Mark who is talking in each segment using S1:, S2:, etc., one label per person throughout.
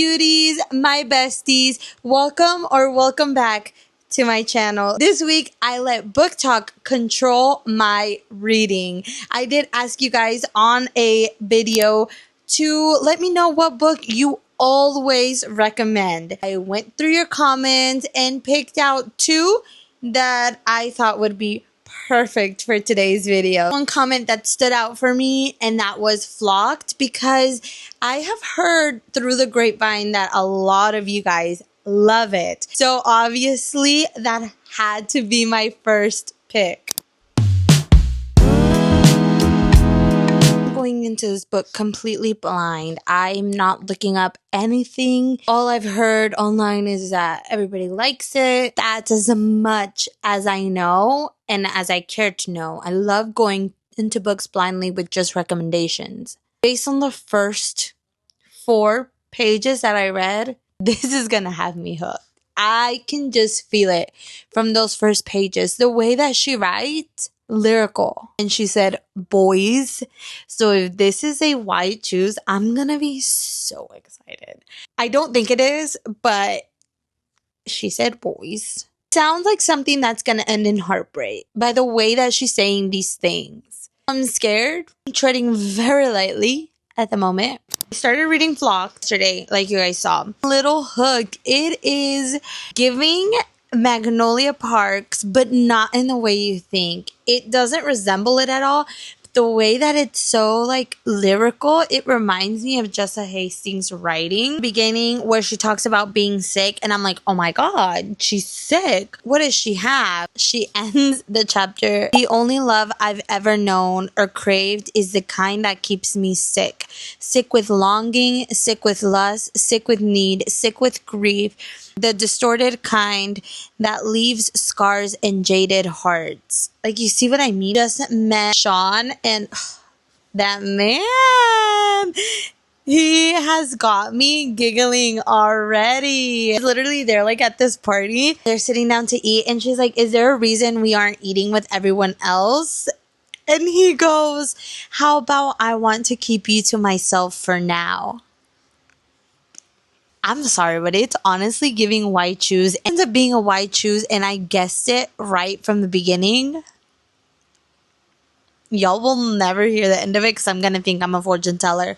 S1: beauties, my besties, welcome back to my channel. This week, I let book talk control my reading. I did ask you guys on a video to let me know what book you always recommend. I went through your comments and picked out two that I thought would be perfect for today's video. One comment that stood out for me, and that was Flocked, because I have heard through the grapevine that a lot of you guys love it. So obviously that had to be my first pick. Going into this book completely blind. I'm not looking up anything. All I've heard online is that everybody likes it. That's as much as I know and as I care to know. I love going into books blindly with just recommendations. Based on the first 4 pages that I read, this is gonna have me hooked. I can just feel it from those first pages. The way that she writes, lyrical. And she said boys. So if this is a white choose, I'm gonna be so excited. I don't think it is, but she said boys. Sounds like something that's gonna end in heartbreak by the way that she's saying these things. I'm scared. I'm treading very lightly at the moment. I started reading Flock yesterday, like you guys saw. Little hook. It is giving Magnolia Parks, but not in the way you think. It doesn't resemble it at all. The way that it's so like lyrical, it reminds me of Jessa Hastings' writing. Beginning where she talks about being sick, and I'm like, oh my god, she's sick. What does she have? She ends the chapter, the only love I've ever known or craved is the kind that keeps me sick. Sick with longing, sick with lust, sick with need, sick with grief. The distorted kind that leaves scars and jaded hearts. Like, you see what I mean? Just met Sean, and that man, he has got me giggling already. Literally, they're like at this party. They're sitting down to eat, and she's like, is there a reason we aren't eating with everyone else? And he goes, how about I want to keep you to myself for now? I'm sorry, but it's honestly giving white choose. It ends up being a white choose, and I guessed it right from the beginning. Y'all will never hear the end of it because I'm going to think I'm a fortune teller.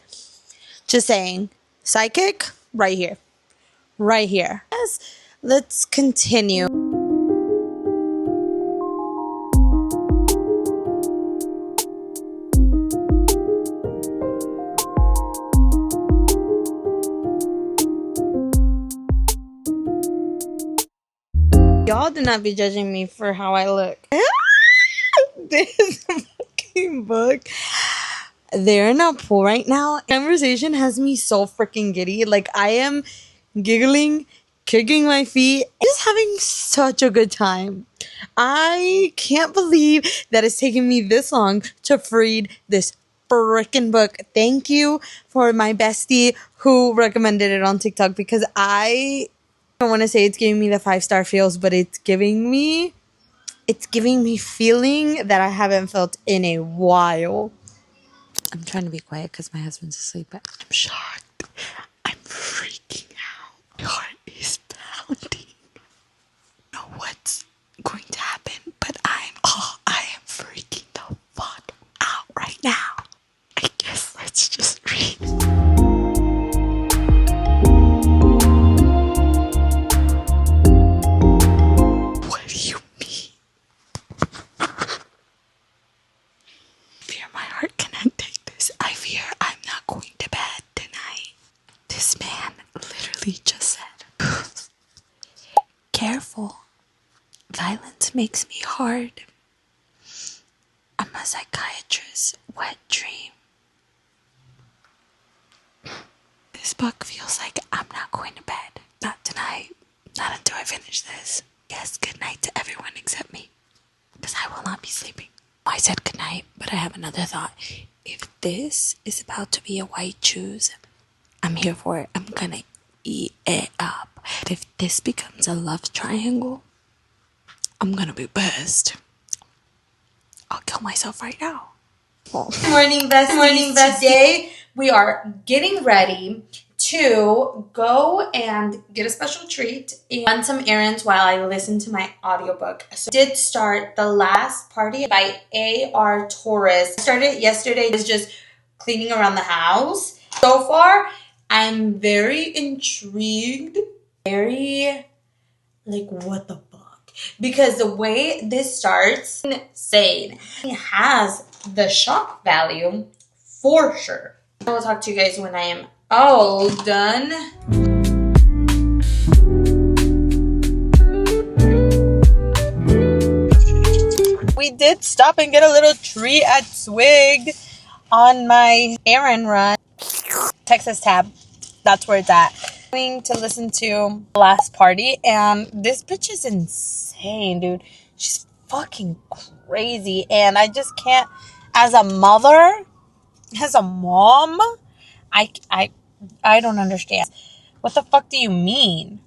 S1: Just saying. Psychic, right here. Right here. Yes, let's continue. Y'all do not be judging me for how I look. This fucking book. They're in a pool right now. Conversation has me so freaking giddy. Like, I am giggling, kicking my feet, just having such a good time. I can't believe that it's taken me this long to read this freaking book. Thank you for my bestie who recommended it on TikTok, because I don't want to say it's giving me the 5-star feels, but it's giving me feeling that I haven't felt in a while. I'm trying to be quiet because my husband's asleep, but I'm shocked. I'm freaking out. My heart is pounding. I don't know what's going to happen, but I am freaking the fuck out right now. I guess let's just read. Just said, careful, violence makes me hard. I'm a psychiatrist's wet dream. This book feels like I'm not going to bed. Not tonight. Not until I finish this. Yes, good night to everyone except me, because I will not be sleeping. I said good night, but I have another thought. If this is about to be a white choose, I'm here for it. I'm gonna eat it up. But if this becomes a love triangle, I'm gonna be pissed. I'll kill myself right now. Morning, besties. Today we are getting ready to go and get a special treat and run some errands while I listen to my audiobook. So I did start The Last Party by A.R. Torre. I started yesterday. It's just cleaning around the house. So far, I'm very intrigued. Very, like, what the fuck? Because the way this starts, insane. It has the shock value for sure. I will talk to you guys when I am all done. We did stop and get a little treat at Swig on my errand run. Texas Tab. That's where it's at. I'm going to listen to The Last Party, and this bitch is insane, dude. She's fucking crazy, and I just can't, as a mother, as a mom, I don't understand. What the fuck do you mean?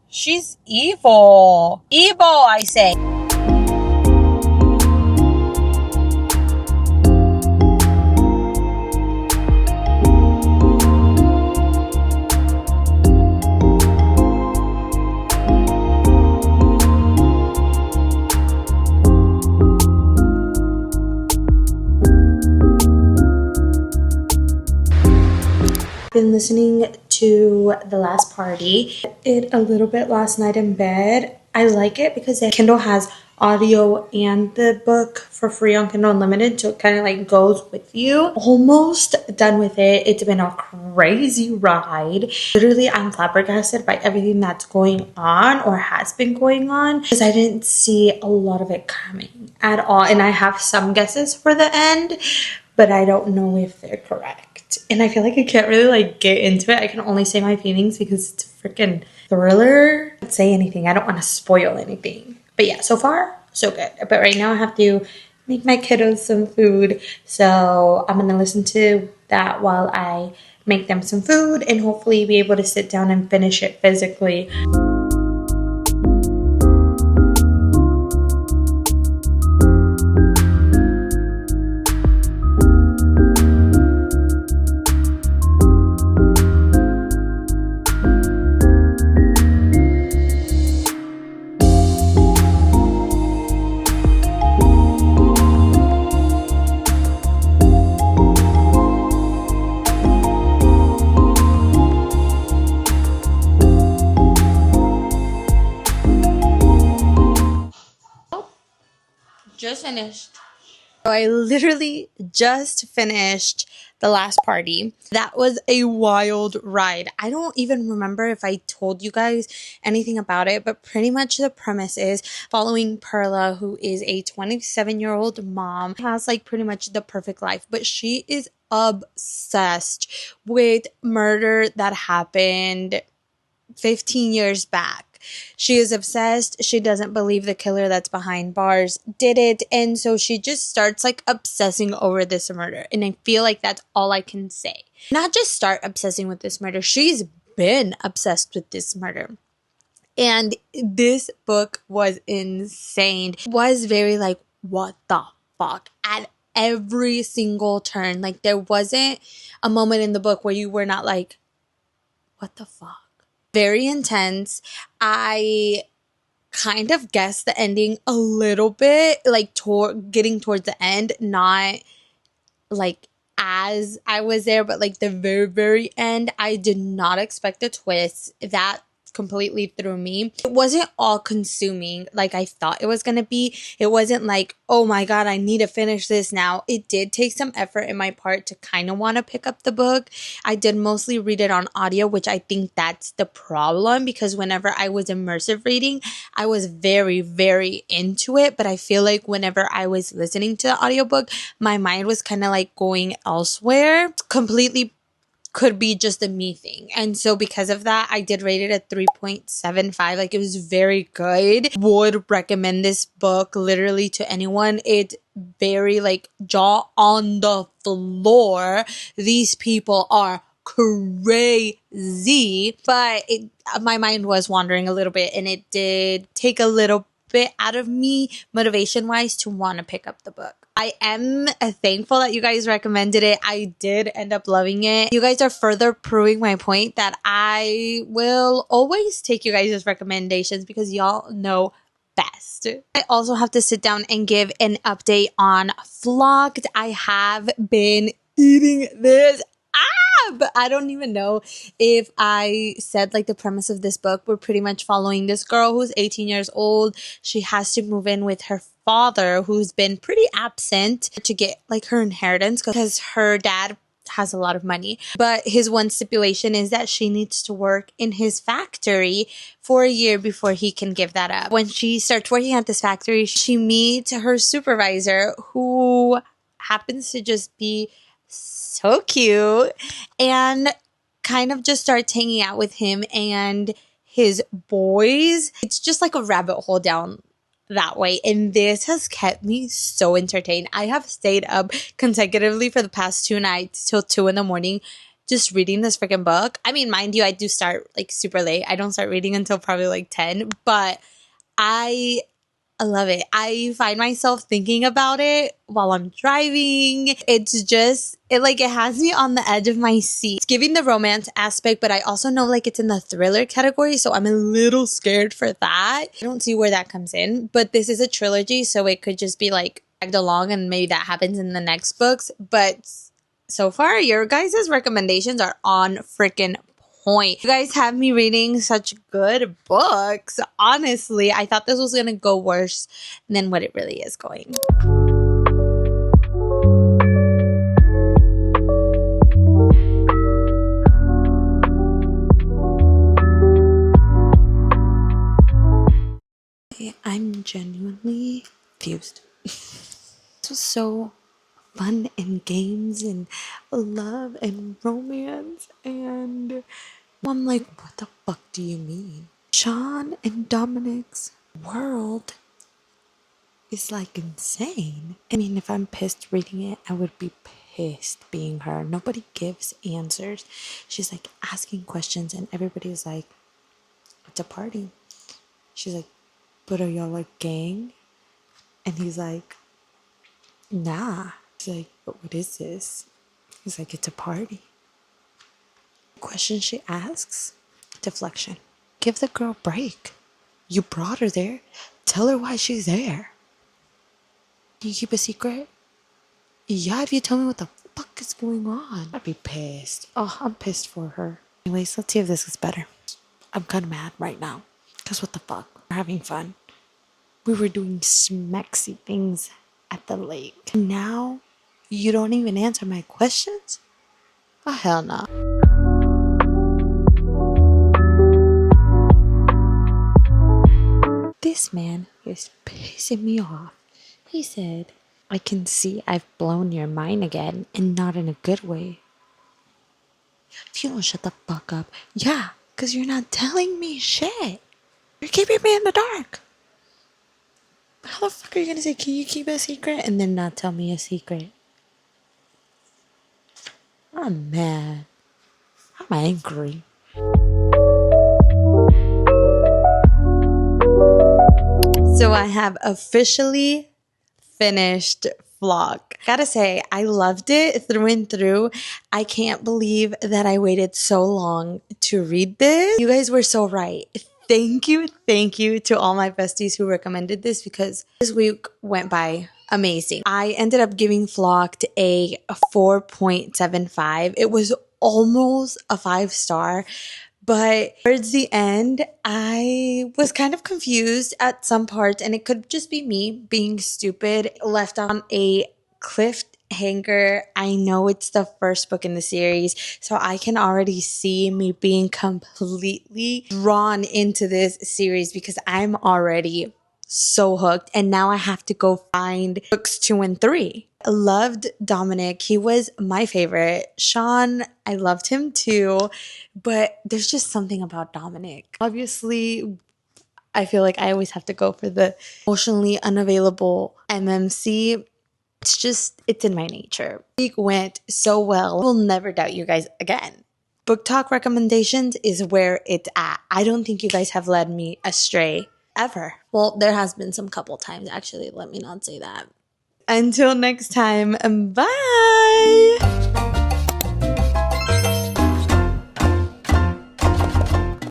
S1: She's evil. Evil, I say. Been listening to The Last Party. It a little bit last night in bed. I like it because Kindle has audio and the book for free on Kindle Unlimited, so it kind of like goes with you. Almost done with it. It's been a crazy ride. Literally, I'm flabbergasted by everything that's going on or has been going on because I didn't see a lot of it coming at all, and I have some guesses for the end, but I don't know if they're correct. And I feel like I can't really like get into it. I can only say my feelings because it's a freaking thriller. I can't say anything. I don't want to spoil anything. But yeah, so far, so good. But right now I have to make my kiddos some food. So I'm going to listen to that while I make them some food and hopefully be able to sit down and finish it physically. Just finished. So I literally just finished The Last Party. That was a wild ride. I don't even remember if I told you guys anything about it, but pretty much the premise is following Perla, who is a 27-year-old mom, has like pretty much the perfect life, but she is obsessed with murder that happened 15 years back. She is obsessed. She doesn't believe the killer that's behind bars did it. And so she just starts like obsessing over this murder. And I feel like that's all I can say. Not just start obsessing with this murder. She's been obsessed with this murder. And this book was insane. It was very like, what the fuck? At every single turn. Like there wasn't a moment in the book where you were not like, what the fuck? Very intense. I kind of guessed the ending a little bit, like getting towards the end, not like as I was there, but like the very, very end. I did not expect a twist. That completely threw me. It wasn't all consuming like I thought it was gonna be. It wasn't like, oh my god, I need to finish this now. It did take some effort in my part to kind of want to pick up the book. I did mostly read it on audio, which I think that's the problem, because whenever I was immersive reading, I was very, very into it. But I feel like whenever I was listening to the audiobook, my mind was kind of like going elsewhere. Completely could be just a me thing. And so because of that, I did rate it at 3.75. Like it was very good. Would recommend this book literally to anyone. It's very like jaw on the floor. These people are crazy. But my mind was wandering a little bit, and it did take a little bit out of me motivation wise to want to pick up the book. I am thankful that you guys recommended it. I did end up loving it. You guys are further proving my point that I will always take you guys' recommendations because y'all know best. I also have to sit down and give an update on Flocked. I have been eating this but I don't even know if I said like the premise of this book. We're pretty much following this girl who's 18 years old. She has to move in with her father who's been pretty absent to get like her inheritance because her dad has a lot of money. But his one stipulation is that she needs to work in his factory for a year before he can give that up. When she starts working at this factory, she meets her supervisor who happens to just be so cute and kind of just starts hanging out with him and his boys. It's just like a rabbit hole down that way. And this has kept me so entertained. I have stayed up consecutively for the past 2 nights till 2 in the morning just reading this freaking book. I mean, mind you, I do start like super late. I don't start reading until probably like 10, but I love it. I find myself thinking about it while I'm driving. It's just, it has me on the edge of my seat. It's giving the romance aspect, but I also know like it's in the thriller category, so I'm a little scared for that. I don't see where that comes in, but this is a trilogy, so it could just be like dragged along and maybe that happens in the next books. But so far, your guys' recommendations are on freaking point. You guys have me reading such good books. Honestly, I thought this was going to go worse than what it really is going. I'm genuinely confused. This was so fun and games and love and romance, and I'm like, what the fuck do you mean? Sean and Dominic's world is like insane. I mean, if I'm pissed reading it, I would be pissed being her. Nobody gives answers. She's like asking questions and everybody's like, it's a party. She's like, but are y'all a gang? And he's like, nah. She's like, but what is this? He's like, it's a party. Question she asks, deflection. Give the girl a break. You brought her there. Tell her why she's there. Can you keep a secret? Yeah, if you tell me what the fuck is going on. I'd be pissed. Oh, I'm pissed for her. Anyways, let's see if this is better. I'm kind of mad right now. Because what the fuck? We're having fun. We were doing smexy things at the lake. And now, you don't even answer my questions? Oh, hell no. This man is pissing me off. He said, I can see I've blown your mind again, and not in a good way. If you don't shut the fuck up. Yeah, because you're not telling me shit. You're keeping me in the dark. How the fuck are you going to say, can you keep a secret? And then not tell me a secret? I'm mad. I'm angry. So I have officially finished Flock. Gotta say, I loved it through and through. I can't believe that I waited so long to read this. You guys were so right. Thank you to all my besties who recommended this because this week went by amazing. I ended up giving Flocked a 4.75. It was almost a 5-star. But towards the end, I was kind of confused at some parts, and it could just be me being stupid, left on a cliffhanger. I know it's the first book in the series, so I can already see me being completely drawn into this series because I'm already so hooked, and now I have to go find books 2 and 3. I loved Dominic. He was my favorite. Sean, I loved him too, but there's just something about Dominic. Obviously, I feel like I always have to go for the emotionally unavailable MMC. It's in my nature. It went so well. I will never doubt you guys again. Book talk recommendations is where it's at. I don't think you guys have led me astray ever. Well, there has been some couple times, actually. Let me not say that. Until next time, bye.